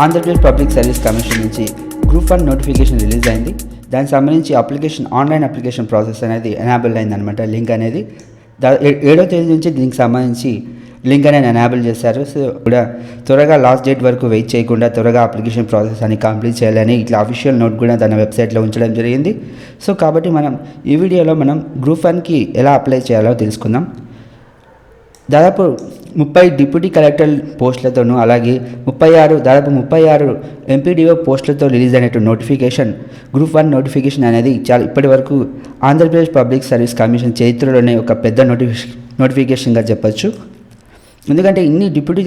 Andhra Pradesh public service commission నుంచి group 1 notification release అయింది. దానికి సంబంధించి ఆన్లైన్ అప్లికేషన్ ప్రాసెస్ అనేది ఎనాబుల్ అయిందనమాట. లింక్ అనేది 7వ తేదీ నుంచి దీనికి సంబంధించి లింక్ అనేది ఎనాబుల్ చేశారు. సో కూడా త్వరగా లాస్ట్ డేట్ వరకు వెయిట్ చేయకుండా త్వరగా అప్లికేషన్ ప్రాసెస్ అని కంప్లీట్ చేయాలని ఇట్లా అఫీషియల్ నోట్ కూడా తన వెబ్సైట్లో ఉంచడం జరిగింది. సో కాబట్టి మనం ఈ వీడియోలో మనం గ్రూప్ 1కి ఎలా అప్లై చేయాలో తెలుసుకుందాం. దాదాపు 30 డిప్యూటీ కలెక్టర్ పోస్టులతోనూ అలాగే 36 ఎంపీడీఓ పోస్టులతో రిలీజ్ అయినట్టు నోటిఫికేషన్ గ్రూప్ 1 నోటిఫికేషన్ అనేది చాలా ఇప్పటి వరకు ఆంధ్రప్రదేశ్ పబ్లిక్ సర్వీస్ కమిషన్ చరిత్రలోనే ఒక పెద్ద నోటిఫికేషన్గా చెప్పొచ్చు. ఎందుకంటే ఇన్ని డిప్యూటీ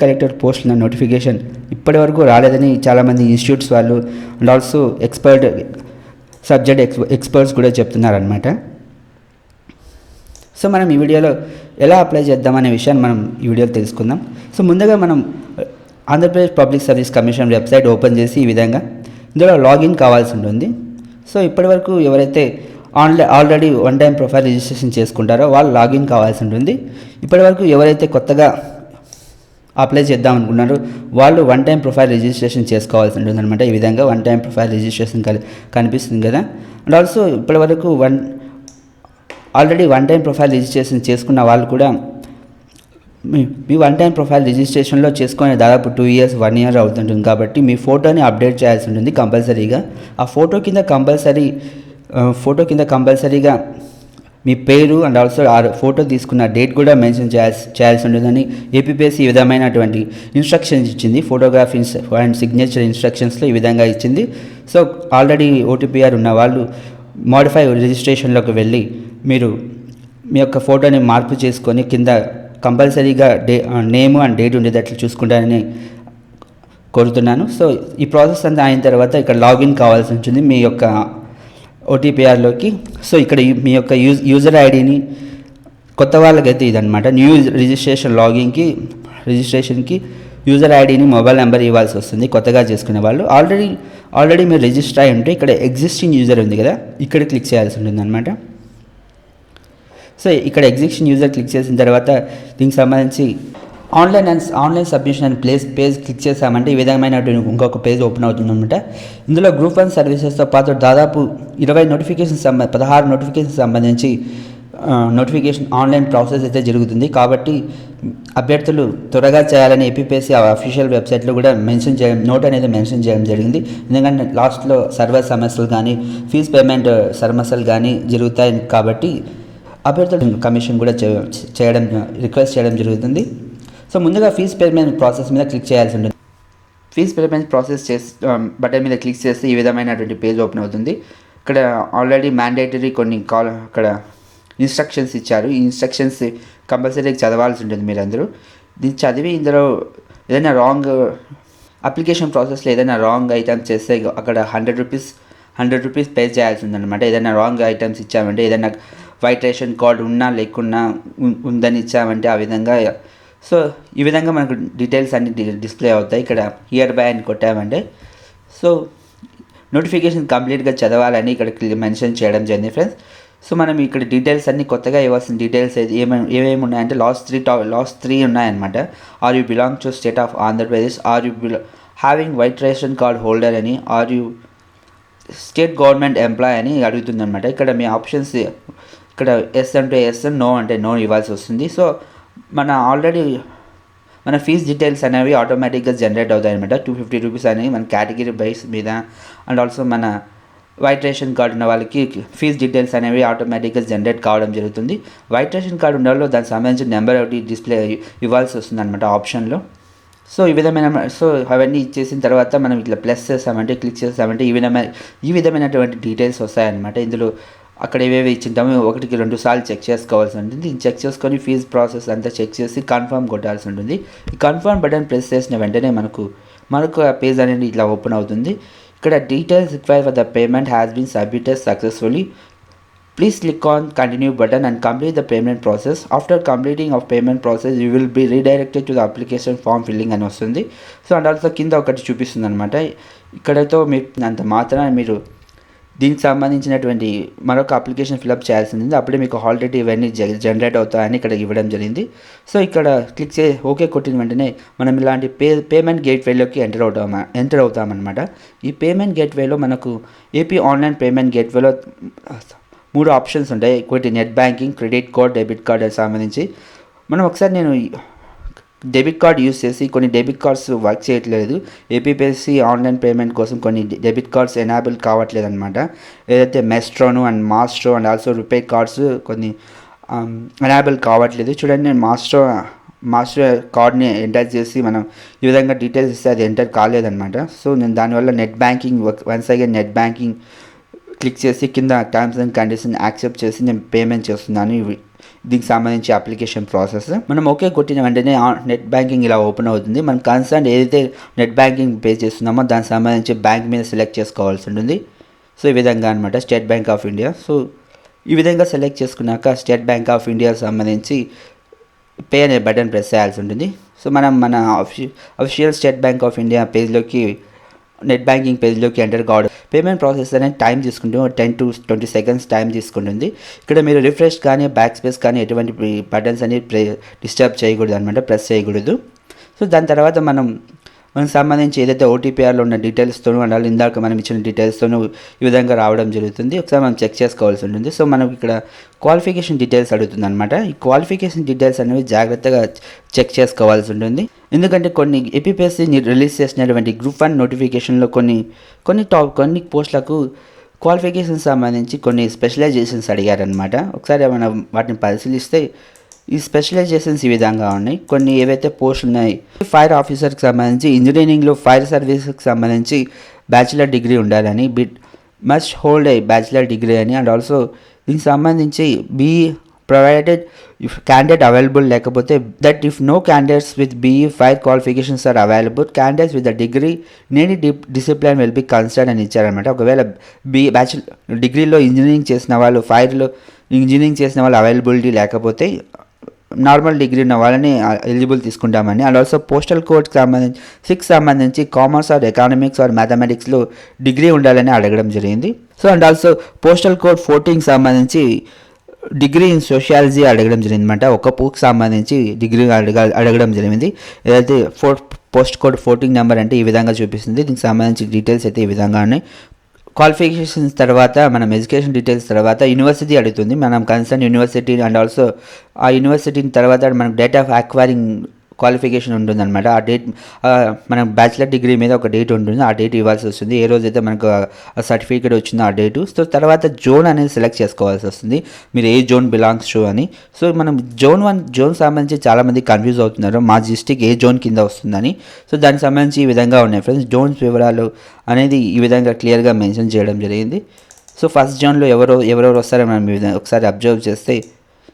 కలెక్టర్ పోస్టుల నోటిఫికేషన్ ఇప్పటి వరకు రాలేదని చాలామంది ఇన్స్టిట్యూట్స్ వాళ్ళు అండ్ ఆల్సో ఎక్స్పర్ట్స్ కూడా చెప్తున్నారనమాట. సో మనం ఈ వీడియోలో ఎలా అప్లై చేద్దామనే విషయాన్ని మనం ఈ వీడియోలో తెలుసుకుందాం. సో ముందుగా మనం Andhra Pradesh public service commission website open చేసి ఈ విధంగా ఇందులో లాగిన్ కావాల్సి ఉంటుంది. సో ఇప్పటివరకు ఎవరైతే already one time profile registration చేసుకుంటారో వాళ్ళు లాగిన్ కావాల్సి ఉంటుంది. ఇప్పటివరకు ఎవరైతే కొత్తగా అప్లై చేద్దాం అనుకున్నారో వాళ్ళు వన్ టైం ప్రొఫైల్ రిజిస్ట్రేషన్ చేసుకోవాల్సి ఉంటుంది అనమాట. ఈ విధంగా వన్ టైం ప్రొఫైల్ రిజిస్ట్రేషన్ కనిపిస్తుంది కదా. అండ్ ఆల్సో ఇప్పటివరకు already one time profile registration చేసుకున్న వాళ్ళు కూడా మీ వన్ టైం ప్రొఫైల్ రిజిస్ట్రేషన్లో చేసుకునే దాదాపు 2 years 1 year అవుతుంటుంది. కాబట్టి మీ ఫోటోని అప్డేట్ చేయాల్సి ఉంటుంది కంపల్సరీగా. ఆ ఫోటో కింద కంపల్సరీగా మీ పేరు అండ్ ఆల్సో ఆ ఫోటో తీసుకున్న డేట్ కూడా మెన్షన్ చేయాల్సి ఉంటుందని ఏపీపీఎస్సీ ఈ విధమైనటువంటి ఇన్స్ట్రక్షన్స్ ఇచ్చింది. ఫోటోగ్రఫీ అండ్ సిగ్నేచర్ ఇన్స్ట్రక్షన్స్లో ఈ విధంగా ఇచ్చింది. సో ఆల్రెడీ ఓటీపీఆర్ ఉన్న వాళ్ళు మోడిఫై రిజిస్ట్రేషన్లోకి వెళ్ళి మీరు మీ యొక్క ఫోటోని మార్పు చేసుకొని కింద కంపల్సరీగా నేమ్ అండ్ డేట్ ఉండేటట్లు చూసుకుంటారని కోరుతున్నాను. సో ఈ ప్రాసెస్ అంతా అయిన తర్వాత ఇక్కడ లాగిన్ కావాల్సి ఉంటుంది మీ యొక్క ఓటీపీఆర్లోకి. సో ఇక్కడ మీ యొక్క యూజర్ ఐడిని కొత్త వాళ్ళకైతే ఇదనమాట. న్యూ రిజిస్ట్రేషన్కి యూజర్ ఐడిని మొబైల్ నెంబర్ ఇవ్వాల్సి వస్తుంది కొత్తగా చేసుకునే వాళ్ళు. ఆల్రెడీ మీరు రిజిస్టర్ అయి ఉంటే ఇక్కడ ఎగ్జిస్టింగ్ యూజర్ ఉంది కదా, ఇక్కడ క్లిక్ చేయాల్సి ఉంటుంది అనమాట. సో ఇక్కడ ఎగ్జిస్టింగ్ యూజర్ క్లిక్ చేసిన తర్వాత దీనికి సంబంధించి online submission and page click చేసామంటే ఈ విధమైనటువంటి ఇంకొక పేజ్ ఓపెన్ అవుతుంది అనమాట. ఇందులో గ్రూప్ 1 సర్వీసెస్తో పాటు దాదాపు 16 నోటిఫికేషన్ సంబంధించి నోటిఫికేషన్ ఆన్లైన్ ప్రాసెస్ అయితే జరుగుతుంది. కాబట్టి అభ్యర్థులు త్వరగా చేయాలని ఏపీపీఎస్సీ అఫీషియల్ వెబ్సైట్లో కూడా నోట్ అనేది మెన్షన్ చేయడం జరిగింది. ఎందుకంటే లాస్ట్లో సర్వర్ సమస్యలు కానీ ఫీజు పేమెంట్ సమస్యలు కానీ జరుగుతాయి. కాబట్టి అభ్యర్థులు కమిషన్ కూడా రిక్వెస్ట్ చేయడం జరుగుతుంది. సో ముందుగా ఫీజు పేమెంట్ ప్రాసెస్ మీద క్లిక్ చేయాల్సి ఉంటుంది. ఫీజు పేమెంట్ ప్రాసెస్ బటన్ మీద క్లిక్ చేస్తే ఈ విధమైనటువంటి పేజ్ ఓపెన్ అవుతుంది. ఇక్కడ ఆల్రెడీ మ్యాండేటరీ అక్కడ ఇన్స్ట్రక్షన్స్ ఇచ్చారు. ఈ ఇన్స్ట్రక్షన్స్ కంపల్సరీగా చదవాల్సి ఉంటుంది మీరందరూ. దీన్ని చదివి ఇందులో ఏదైనా అప్లికేషన్ ప్రాసెస్లో ఏదైనా రాంగ్ ఐటమ్స్ చేస్తే అక్కడ 100 రూపీస్ పే చేయాల్సి ఉందన్నమాట. ఏదైనా రాంగ్ ఐటమ్స్ ఇచ్చామంటే ఏదైనా వైట్ రేషన్ కార్డు ఉన్నా లేకున్నా ఉందని ఇచ్చామంటే ఆ విధంగా. సో ఈ విధంగా మనకు డీటెయిల్స్ అన్ని డిస్ప్లే అవుతాయి. ఇక్కడ హియర్ బై అని కొట్టామంటే సో నోటిఫికేషన్ కంప్లీట్గా చదవాలని ఇక్కడ మెన్షన్ చేయడం జరిగింది ఫ్రెండ్స్. సో మనం ఇక్కడ డీటెయిల్స్ అన్ని కొత్తగా ఇవ్వాల్సిన డీటెయిల్స్ ఏమేమి ఉన్నాయంటే లాస్ట్ 3 ఉన్నాయన్నమాట. Are you belong to state of Andhra Pradesh, are you having white ration card holder అని, are you state government employ అని అడుగుతుంది అనమాట. ఇక్కడ మీ ఆప్షన్స్ ఇక్కడ ఎస్ అంటే ఎస్, నో అంటే నో ఇవ్వాల్సి వస్తుంది. సో మన ఫీజ్ డీటెయిల్స్ అనేవి ఆటోమేటిక్గా జనరేట్ అవుతాయి అనమాట. 250 రూపీస్ అనేవి మన కేటగిరీ బేస్ మీద అండ్ ఆల్సో మన వైట్ రేషన్ కార్డు ఉన్న వాళ్ళకి ఫీజ్ డీటెయిల్స్ అనేవి ఆటోమేటిక్గా జనరేట్ కావడం జరుగుతుంది. వైట్ రేషన్ కార్డు ఉన్న వాళ్ళు దానికి సంబంధించిన నెంబర్ ఒకటి డిస్ప్లే ఇవ్వాల్సి వస్తుంది అనమాట ఆప్షన్లో. సో అవన్నీ ఇచ్చేసిన తర్వాత మనం ఇట్లా ప్లస్ చేసామంటే క్లిక్ చేసామంటే ఈ విధమైనటువంటి డీటెయిల్స్ వస్తాయన్నమాట. ఇందులో అక్కడ ఏవేవి ఇచ్చింటామో 1కి 2 సార్లు చెక్ చేసుకోవాల్సి ఉంటుంది. దీన్ని చెక్ చేసుకొని ఫీజ్ ప్రాసెస్ అంతా చెక్ చేసి కన్ఫర్మ్ కొట్టాల్సి ఉంటుంది. ఈ కన్ఫర్మ్ బటన్ ప్రెస్ చేసిన వెంటనే మనకు ఆ పేజ్ అనేది ఇట్లా ఓపెన్ అవుతుంది. ఇక్కడ details required for the payment has been submitted successfully. Please click on continue button and complete the payment process. After completing of payment process you will be redirected to the application form filling అని వస్తుంది. So and also కింద ఒకటి చూపిస్తుంది అనమాట. ఇక్కడతో మీరు అంత మాత్రాన మీరు దీనికి సంబంధించినటువంటి మరొక అప్లికేషన్ ఫిలప్ చేయాల్సింది. అప్పుడే మీకు హాల్ టికెట్ ఇవన్నీ జనరేట్ అవుతాయని ఇక్కడ ఇవ్వడం జరిగింది. సో ఇక్కడ క్లిక్ చేసి ఓకే కొట్టిన వెంటనే మనం ఇలాంటి పేమెంట్ గేట్వేలోకి ఎంటర్ అవుతామన్నమాట. ఈ పేమెంట్ గేట్వేలో మనకు ఏపీ ఆన్లైన్ పేమెంట్ గేట్వేలో 3 ఆప్షన్స్ ఉంటాయి. ఒకటి net banking, credit card, debit card సంబంధించి మనం ఒకసారి నేను డెబిట్ కార్డ్ యూస్ చేసి కొన్ని డెబిట్ కార్డ్స్ వర్క్ చేయట్లేదు. ఏపీపీఎస్సీ ఆన్లైన్ పేమెంట్ కోసం కొన్ని డెబిట్ కార్డ్స్ ఎనాబుల్ కావట్లేదు అనమాట. ఏదైతే మెస్ట్రోను and Maestro and also RuPay cards కొన్ని ఎనాబుల్ కావట్లేదు. చూడండి, నేను మాస్టర్ కార్డ్ని ఎంటర్ చేసి మనం ఈ విధంగా డీటెయిల్స్ ఇస్తే అది ఎంటర్ కాలేదన్నమాట. సో నేను దానివల్ల net banking once again net banking click చేసి కింద టర్మ్స్ అండ్ కండిషన్ యాక్సెప్ట్ చేసి నేను పేమెంట్ చేస్తున్నాను. దీనికి సంబంధించి అప్లికేషన్ ప్రాసెస్ మనం ఓకే కొట్టిన వెంటనే నెట్ బ్యాంకింగ్ ఇలా ఓపెన్ అవుతుంది. మనం కన్సర్న్ ఏదైతే నెట్ బ్యాంకింగ్ పే చేస్తున్నామో దానికి సంబంధించి బ్యాంక్ మీద సెలెక్ట్ చేసుకోవాల్సి ఉంటుంది. సో ఈ విధంగా అనమాట, state bank of India. So ఈ విధంగా సెలెక్ట్ చేసుకున్నాక స్టేట్ బ్యాంక్ ఆఫ్ ఇండియా సంబంధించి పే అనే బటన్ ప్రెస్ చేయాల్సి ఉంటుంది. సో మనం మన official state bank of India పేజ్లోకి నెట్ బ్యాంకింగ్ పేజ్లోకి ఎంటర్ కావడం. పేమెంట్ ప్రాసెస్ అనేది టైం తీసుకుంటే 10 to 20 seconds టైం తీసుకుంటుంది. ఇక్కడ మీరు రిఫ్రెష్ కానీ బ్యాక్ స్పేస్ కానీ ఎటువంటి బటన్స్ అనేది డిస్టర్బ్ చేయకూడదు అనమాట, ప్రెస్ చేయకూడదు. సో దాని తర్వాత మనకు సంబంధించి ఏదైతే ఓటీపీఆర్లో ఉన్న డీటెయిల్స్తోనూ అండ్ ఇందాక మనం ఇచ్చిన డీటెయిల్స్తోనూ ఈ విధంగా రావడం జరుగుతుంది. ఒకసారి మనం చెక్ చేసుకోవాల్సి ఉంటుంది. సో మనకి ఇక్కడ క్వాలిఫికేషన్ డీటెయిల్స్ అడుగుతుంది అనమాట. ఈ క్వాలిఫికేషన్ డీటెయిల్స్ అనేవి జాగ్రత్తగా చెక్ చేసుకోవాల్సి ఉంటుంది. ఎందుకంటే కొన్ని ఏపీపీఎస్సీ రిలీజ్ చేసినటువంటి గ్రూప్ 1 నోటిఫికేషన్లో కొన్ని పోస్టులకు క్వాలిఫికేషన్ సంబంధించి కొన్ని స్పెషలైజేషన్స్ అడిగారనమాట. ఒకసారి మనం వాటిని పరిశీలిస్తే ఈ స్పెషలైజేషన్స్ ఈ విధంగా ఉన్నాయి. కొన్ని ఏవైతే పోస్టులు ఉన్నాయి, ఫైర్ ఆఫీసర్కి సంబంధించి ఇంజనీరింగ్లో ఫైర్ సర్వీస్కి సంబంధించి బ్యాచిలర్ డిగ్రీ ఉండాలని, must hold a bachelor degree అని, అండ్ ఆల్సో దీనికి సంబంధించి BE provided if candidate available, లేకపోతే that if no candidates with BE fire qualifications are available, candidates with the degree in any discipline will be considered అని ఇచ్చారనమాట. ఒకవేళ bachelor డిగ్రీలో engineering చేసిన వాళ్ళు, ఫైర్లో ఇంజనీరింగ్ చేసిన వాళ్ళు అవైలబిలిటీ లేకపోతే నార్మల్ డిగ్రీ ఉన్న వాళ్ళని ఎలిజిబుల్ తీసుకుంటామని. అండ్ ఆల్సో పోస్టల్ కోడ్కి సంబంధించి కామర్స్ ఆర్ ఎకనామిక్స్ ఆర్ మ్యాథమెటిక్స్లో డిగ్రీ ఉండాలని అడగడం జరిగింది. So and also postal code 14కి సంబంధించి డిగ్రీ ఇన్ సోషియాలజీ అడగడం జరిగింది అనమాట. ఒక పోస్ట్కి సంబంధించి డిగ్రీ అడగడం జరిగింది. ఏదైతే పోస్ట్ కోడ్ 14 నెంబర్ అంటే ఈ విధంగా చూపిస్తుంది. దీనికి సంబంధించి డీటెయిల్స్ అయితే ఈ విధంగా ఉన్నాయి. క్వాలిఫికేషన్స్ తర్వాత మనం ఎడ్యుకేషన్ డీటెయిల్స్ తర్వాత యూనివర్సిటీ అడుగుతుంది. మనం కన్సర్న్ యూనివర్సిటీ అండ్ ఆల్సో ఆ యూనివర్సిటీ తర్వాత మనకు డేట్ ఆఫ్ అక్వైరింగ్ క్వాలిఫికేషన్ ఉంటుందన్నమాట. ఆ డేట్ మనం బ్యాచిలర్ డిగ్రీ మీద ఒక డేట్ ఉంటుంది, ఆ డేట్ ఇవ్వాల్సి వస్తుంది. ఏ రోజైతే మనకు ఆ సర్టిఫికేట్ వచ్చిందో ఆ డేటు. సో తర్వాత జోన్ అనేది సెలెక్ట్ చేసుకోవాల్సి వస్తుంది, మీరు ఏ జోన్ బిలాంగ్స్ టు అని. సో మనం జోన్ సంబంధించి చాలామంది కన్ఫ్యూజ్ అవుతున్నారు, మా డిస్టిక్ ఏ జోన్ కింద వస్తుందని. సో దానికి సంబంధించి ఈ విధంగా ఉన్నాయి ఫ్రెండ్స్. జోన్స్ వివరాలు అనేది ఈ విధంగా క్లియర్గా మెన్షన్ చేయడం జరిగింది. సో ఫస్ట్ జోన్లో ఎవరెవరు వస్తారో మనం ఈ విధంగా ఒకసారి అబ్జర్వ్ చేస్తే,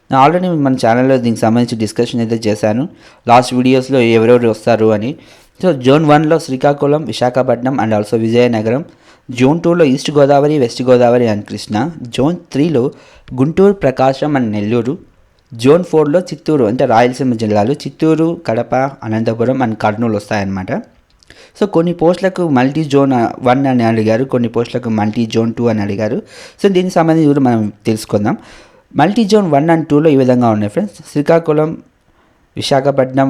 నేను ఆల్రెడీ మన ఛానల్లో దీనికి సంబంధించి డిస్కషన్ అయితే చేశాను లాస్ట్ వీడియోస్లో ఎవరెవరు వస్తారు అని. సో జోన్ 1లో Srikakulam, Visakhapatnam and also Vizianagaram. Zone 2లో east Godavari, west Godavari and Krishna. Zone 3లో గుంటూరు, ప్రకాశం అండ్ నెల్లూరు. జోన్ 4లో చిత్తూరు అంటే రాయలసీమ జిల్లాలు, చిత్తూరు, కడప, అనంతపురం అండ్ కర్నూలు వస్తాయన్నమాట. సో కొన్ని పోస్టులకు మల్టీ జోన్ 1 అని అడిగారు, కొన్ని పోస్టులకు మల్టీ జోన్ 2 అని అడిగారు. సో దీనికి సంబంధించి కూడా మనం తెలుసుకుందాం. మల్టీ జోన్ 1 and 2లో ఈ విధంగా ఉన్నాయి friends. Srikakulam, Visakhapatnam,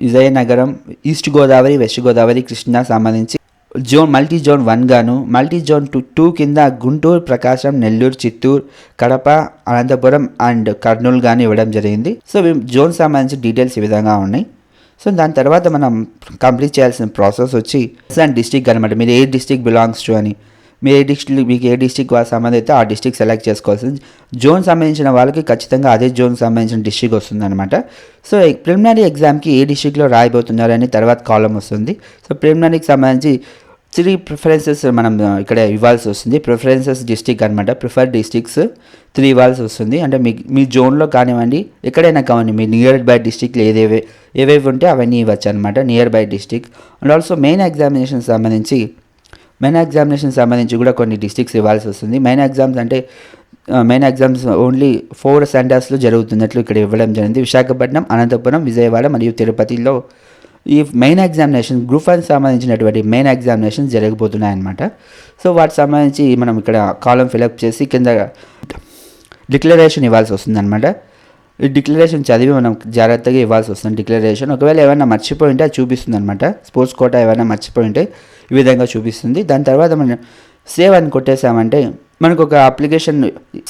Vizianagaram, east Godavari, west Godavari, Krishna సంబంధించి మల్టీ జోన్ 1 గాను, మల్టీ జోన్ 2 కింద గుంటూరు, ప్రకాశం, నెల్లూరు, చిత్తూరు, కడప, అనంతపురం అండ్ కర్నూలు గాను ఇవ్వడం జరిగింది. సో జోన్ సంబంధించి డీటెయిల్స్ ఈ విధంగా ఉన్నాయి. సో దాని తర్వాత మనం కంప్లీట్ చేయాల్సిన ప్రాసెస్ వచ్చి డిస్టిక్ అనమాట. మీరు ఏ డిస్టిక్ బిలాంగ్స్ టు అని, మీకు ఏ డిస్టిక్ సంబంధిత ఆ డిస్టిక్ సెలెక్ట్ చేసుకోవాల్సింది. జోన్ సంబంధించిన వాళ్ళకి ఖచ్చితంగా అదే జోన్ సంబంధించిన డిస్టిక్ వస్తుంది అనమాట. సో ప్రిలిమినరీ ఎగ్జామ్కి ఏ డిస్టిక్లో రాయబోతున్నారని తర్వాత కాలం వస్తుంది. సో ప్రిలిమినరీకి సంబంధించి 3 ప్రిఫరెన్సెస్ మనం ఇక్కడ ఇవ్వాల్సి వస్తుంది. ప్రిఫరెన్సెస్ డిస్టిక్ అనమాట, ప్రిఫర్డ్ డిస్టిక్స్ 3 ఇవ్వాల్సి వస్తుంది. అంటే మీ జోన్లో కానివ్వండి, ఎక్కడైనా కావండి, మీ నియర్ బై డిస్టిక్లు ఏవేవి ఉంటే అవన్నీ ఇవ్వచ్చు అనమాట, near by district. And also main examination సంబంధించి కూడా కొన్ని డిస్టిక్స్ ఇవ్వాల్సి వస్తుంది. మెయిన్ ఎగ్జామ్స్ ఓన్లీ 4 సెంటర్స్లో జరుగుతున్నట్లు ఇక్కడ ఇవ్వడం జరిగింది. విశాఖపట్నం, అనంతపురం, విజయవాడ మరియు తిరుపతిలో ఈ మెయిన్ ఎగ్జామినేషన్ గ్రూప్ 1 సంబంధించినటువంటి మెయిన్ ఎగ్జామినేషన్ జరగబోతున్నాయి అన్నమాట. సో వాటికి సంబంధించి మనం ఇక్కడ కాలం ఫిలప్ చేసి కింద డిక్లరేషన్ ఇవ్వాల్సి వస్తుంది అనమాట. ఈ డిక్లరేషన్ చదివి మనం జాగ్రత్తగా ఇవ్వాల్సి వస్తుంది డిక్లరేషన్. ఒకవేళ ఏమైనా మర్చిపోయి ఉంటే అది చూపిస్తుంది అనమాట. స్పోర్ట్స్ కోటా ఏమైనా మర్చిపోయి ఉంటే ఈ విధంగా చూపిస్తుంది. దాని తర్వాత మనం సేవ్ అని కొట్టేసామంటే మనకు ఒక అప్లికేషన్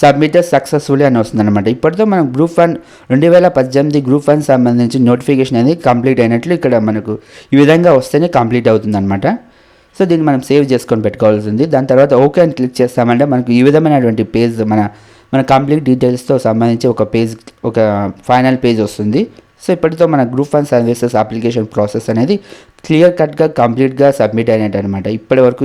సబ్మిటెడ్ సక్సెస్ఫుల్లీ అని వస్తుంది అనమాట. ఇప్పటితో మనం గ్రూప్ 1 2018 గ్రూప్ 1 సంబంధించి నోటిఫికేషన్ అనేది కంప్లీట్ అయినట్లు ఇక్కడ మనకు ఈ విధంగా వస్తేనే కంప్లీట్ అవుతుంది అనమాట. సో దీన్ని మనం సేవ్ చేసుకొని పెట్టుకోవాల్సి ఉంది. దాని తర్వాత ఓకే అని క్లిక్ చేస్తామంటే మనకు ఈ విధమైనటువంటి పేజ్ మన కంప్లీట్ డీటెయిల్స్తో సంబంధించి ఒక ఫైనల్ పేజ్ వస్తుంది. సో ఇప్పటితో మన గ్రూప్ 1 సర్వీసెస్ అప్లికేషన్ ప్రాసెస్ అనేది క్లియర్ కట్గా కంప్లీట్గా సబ్మిట్ అయినట్టు అనమాట. ఇప్పటి వరకు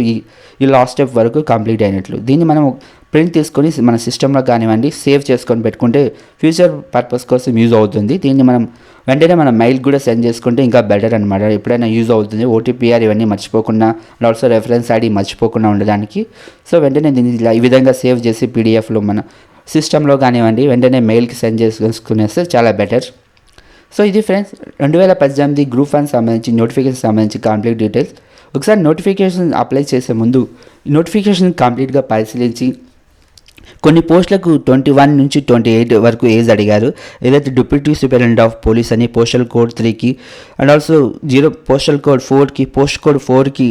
ఈ లాస్ట్ స్టెప్ వరకు కంప్లీట్ అయినట్లు. దీన్ని మనం ప్రింట్ తీసుకొని మన సిస్టంలో కానివ్వండి సేవ్ చేసుకొని పెట్టుకుంటే ఫ్యూచర్ పర్పస్ కోసం యూజ్ అవుతుంది. దీన్ని మనం వెంటనే మన మెయిల్ కూడా సెండ్ చేసుకుంటే ఇంకా బెటర్ అనమాట. ఎప్పుడైనా యూజ్ అవుతుంది. ఓటీపీఆర్ ఇవన్నీ మర్చిపోకుండా అండ్ ఆల్సో రెఫరెన్స్ ఐడి మర్చిపోకుండా ఉండడానికి. సో వెంటనే దీన్ని ఈ విధంగా సేవ్ చేసి పీడిఎఫ్లో మన సిస్టంలో కానివ్వండి వెంటనే మెయిల్కి సెండ్ చేసుకునేస్తే చాలా బెటర్. సో ఇది ఫ్రెండ్స్ 2018 గ్రూప్ 1 సంబంధించి నోటిఫికేషన్ సంబంధించి కంప్లీట్ డీటెయిల్స్. ఒకసారి నోటిఫికేషన్ అప్లై చేసే ముందు నోటిఫికేషన్ కంప్లీట్గా పరిశీలించి కొన్ని పోస్టులకు 21 నుంచి 28 వరకు ఏజ్ అడిగారు. ఏదైతే డిప్యూటీ సూపరింటెండెంట్ ఆఫ్ పోలీస్ అని పోస్టల్ కోడ్ 3కి అండ్ ఆల్సో పోస్టల్ కోడ్ 4కి పోస్ట్ కోడ్ 4కి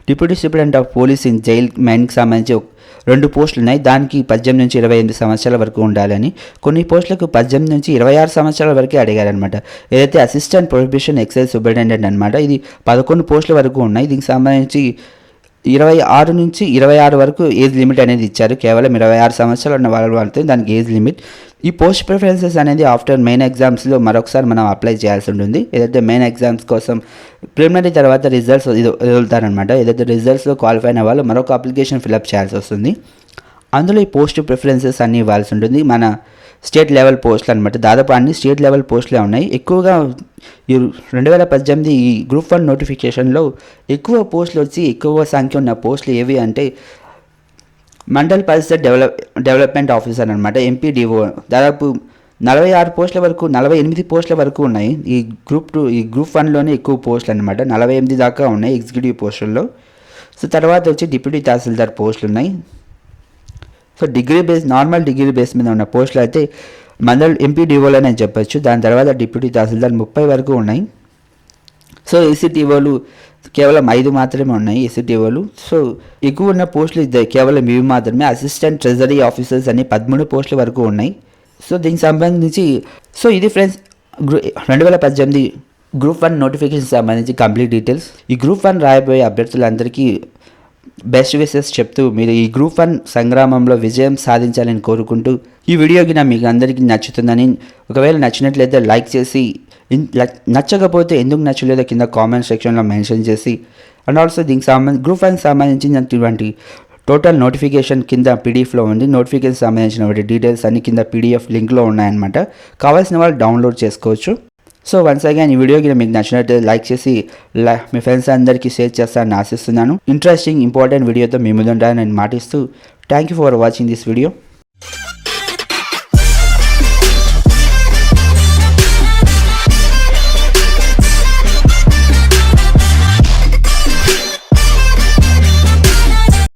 deputy superintendent of police in jail మెయిన్కి సంబంధించి 2 పోస్టులు ఉన్నాయి. దానికి 18 నుంచి 28 సంవత్సరాల వరకు ఉండాలని. కొన్ని పోస్టులకు 18 నుంచి 26 సంవత్సరాల వరకే అడిగారనమాట. ఏదైతే అసిస్టెంట్ ప్రొహిబిషన్ ఎక్సైజ్ సూపరింటెండెంట్ అనమాట. ఇది 11 పోస్టుల వరకు ఉన్నాయి. దీనికి సంబంధించి 26 నుంచి 26 వరకు ఏజ్ లిమిట్ అనేది ఇచ్చారు. కేవలం 26 సంవత్సరాలు ఉన్న వాళ్ళతో దానికి ఏజ్ లిమిట్. ఈ పోస్ట్ ప్రిఫరెన్సెస్ అనేది ఆఫ్టర్ మెయిన్ ఎగ్జామ్స్లో మరొకసారి మనం అప్లై చేయాల్సి ఉంటుంది. ఏదైతే మెయిన్ ఎగ్జామ్స్ కోసం ప్రిలిమినరీ తర్వాత రిజల్ట్స్ వదులుతారనమాట. ఏదైతే రిజల్ట్స్లో క్వాలిఫై అయిన వాళ్ళు మరొక అప్లికేషన్ ఫిలప్ చేయాల్సి వస్తుంది. అందులో ఈ పోస్ట్ ప్రిఫరెన్సెస్ అన్నీ ఇవ్వాల్సి ఉంటుంది. మన స్టేట్ లెవెల్ పోస్టులు అనమాట. దాదాపు అన్ని స్టేట్ లెవెల్ పోస్టులే ఉన్నాయి. ఎక్కువగా ఈ 2018 ఈ గ్రూప్ 1 నోటిఫికేషన్లో ఎక్కువ పోస్టులు వచ్చి ఎక్కువ సంఖ్య ఉన్న పోస్టులు ఏవి అంటే మండల్ పరిషత్ డెవలప్మెంట్ ఆఫీసర్ అనమాట, ఎంపీడీఓ. దాదాపు 46 పోస్టుల వరకు 48 పోస్టుల వరకు ఉన్నాయి. ఈ గ్రూప్ 1లోనే ఎక్కువ పోస్టులు అనమాట. 48 దాకా ఉన్నాయి ఎగ్జిక్యూటివ్ పోస్టుల్లో. సో తర్వాత వచ్చి డిప్యూటీ తహసీల్దార్ పోస్టులు ఉన్నాయి. సో నార్మల్ డిగ్రీ బేస్ మీద ఉన్న పోస్టులు అయితే మండల్ ఎంపీడీఓలోనే చెప్పొచ్చు. దాని తర్వాత డిప్యూటీ తహసీల్దార్ 30 వరకు ఉన్నాయి. సో ఏసీటీఓలు కేవలం 5 మాత్రమే ఉన్నాయి ఏసీటీఓలు. సో ఎక్కువ ఉన్న పోస్టులు కేవలం ఇవి మాత్రమే. అసిస్టెంట్ ట్రెజరీ ఆఫీసర్స్ అని 13 పోస్టుల వరకు ఉన్నాయి. సో దీనికి సంబంధించి ఇది ఫ్రెండ్స్ 2018 గ్రూప్ 1 నోటిఫికేషన్ సంబంధించి కంప్లీట్ డీటెయిల్స్. ఈ గ్రూప్ 1 రాయబోయే అభ్యర్థులందరికీ బెస్ట్ విషెస్ చెప్తూ మీరు ఈ గ్రూప్ 1 సంగ్రామంలో విజయం సాధించాలని కోరుకుంటూ ఈ వీడియోకి మీకు అందరికీ నచ్చుతుందని, ఒకవేళ నచ్చినట్లయితే లైక్ చేసి, నచ్చకపోతే ఎందుకు నచ్చలేదో కింద కామెంట్ సెక్షన్లో మెన్షన్ చేసి అండ్ ఆల్సో దీనికి గ్రూప్ 1 సంబంధించినటువంటి టోటల్ నోటిఫికేషన్ కింద పీడిఎఫ్లో ఉంది. నోటిఫికేషన్ సంబంధించిన డీటెయిల్స్ అన్ని కింద పీడిఎఫ్ లింక్లో ఉన్నాయన్నమాట. కావాల్సిన వాళ్ళు డౌన్లోడ్ చేసుకోవచ్చు. సో వన్స్ అగైన్ ఈ వీడియోకి మీకు నచ్చినట్టు లైక్ చేసి మీ ఫ్రెండ్స్ అందరికీ షేర్ చేస్తారని ఆశిస్తున్నాను. ఇంట్రెస్టింగ్ ఇంపార్టెంట్ వీడియోతో మీ ముందుంటారని నేను మాటిస్తూ thank you for watching this video.